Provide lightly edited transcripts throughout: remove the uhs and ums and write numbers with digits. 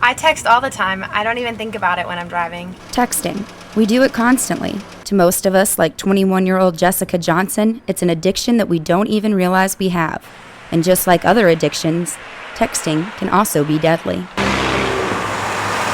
I text all the time. I don't even think about it when I'm driving. Texting. We do it constantly. To most of us, like 21-year-old Jessica Johnson, it's an addiction that we don't even realize we have. And just like other addictions, texting can also be deadly.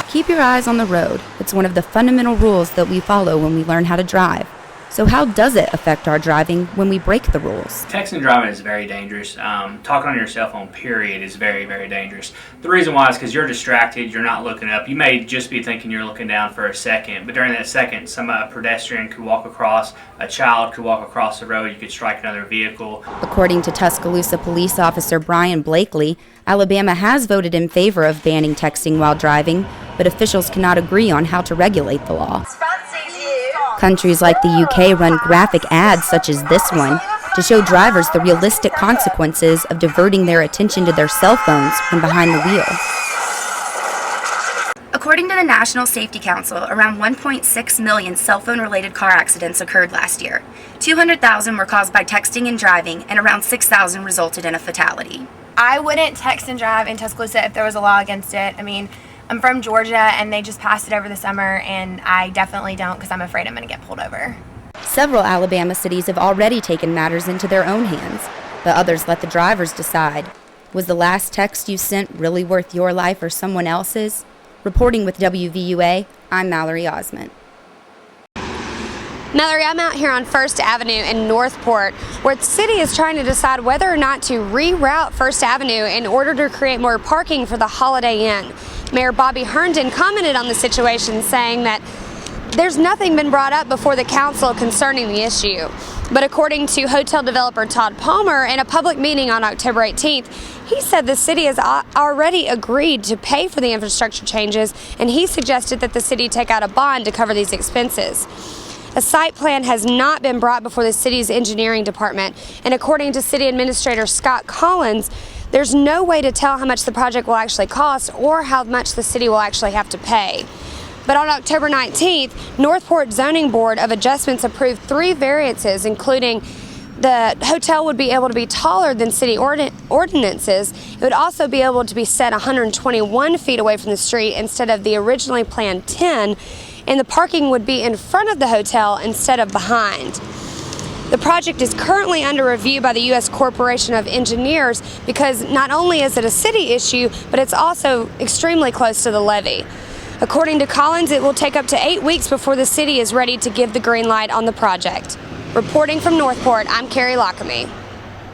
Keep your eyes on the road. It's one of the fundamental rules that we follow when we learn how to drive. So how does it affect our driving when we break the rules? Texting and driving is very dangerous. Talking on your cell phone, period, is very, very dangerous. The reason why is because you're distracted, you're not looking up. You may just be thinking you're looking down for a second, but during that second, a pedestrian could walk across, a child could walk across the road, you could strike another vehicle. According to Tuscaloosa police officer Brian Blakely, Alabama has voted in favor of banning texting while driving, but officials cannot agree on how to regulate the law. Countries like the UK run graphic ads such as this one to show drivers the realistic consequences of diverting their attention to their cell phones when behind the wheel. According to the National Safety Council, around 1.6 million cell phone-related car accidents occurred last year. 200,000 were caused by texting and driving, and around 6,000 resulted in a fatality. I wouldn't text and drive in Tuscaloosa if there was a law against it. I mean, I'm from Georgia, and they just passed it over the summer, and I definitely don't because I'm afraid I'm going to get pulled over. Several Alabama cities have already taken matters into their own hands, but others let the drivers decide. Was the last text you sent really worth your life or someone else's? Reporting with WVUA, I'm Mallory Osment. Mallory, I'm out here on First Avenue in Northport, where the city is trying to decide whether or not to reroute First Avenue in order to create more parking for the Holiday Inn. Mayor Bobby Herndon commented on the situation, saying that there's nothing been brought up before the council concerning the issue. But according to hotel developer Todd Palmer, in a public meeting on October 18th, he said the city has already agreed to pay for the infrastructure changes, and he suggested that the city take out a bond to cover these expenses. A site plan has not been brought before the city's engineering department, and according to City Administrator Scott Collins, there's no way to tell how much the project will actually cost or how much the city will actually have to pay. But on October 19th, Northport Zoning Board of Adjustments approved 3 variances, including the hotel would be able to be taller than city ordinances. It would also be able to be set 121 feet away from the street instead of the originally planned 10, and the parking would be in front of the hotel instead of behind. The project is currently under review by the U.S. Corporation of Engineers because not only is it a city issue, but it's also extremely close to the levee. According to Collins, it will take up to 8 weeks before the city is ready to give the green light on the project. Reporting from Northport, I'm Carrie Lockamy.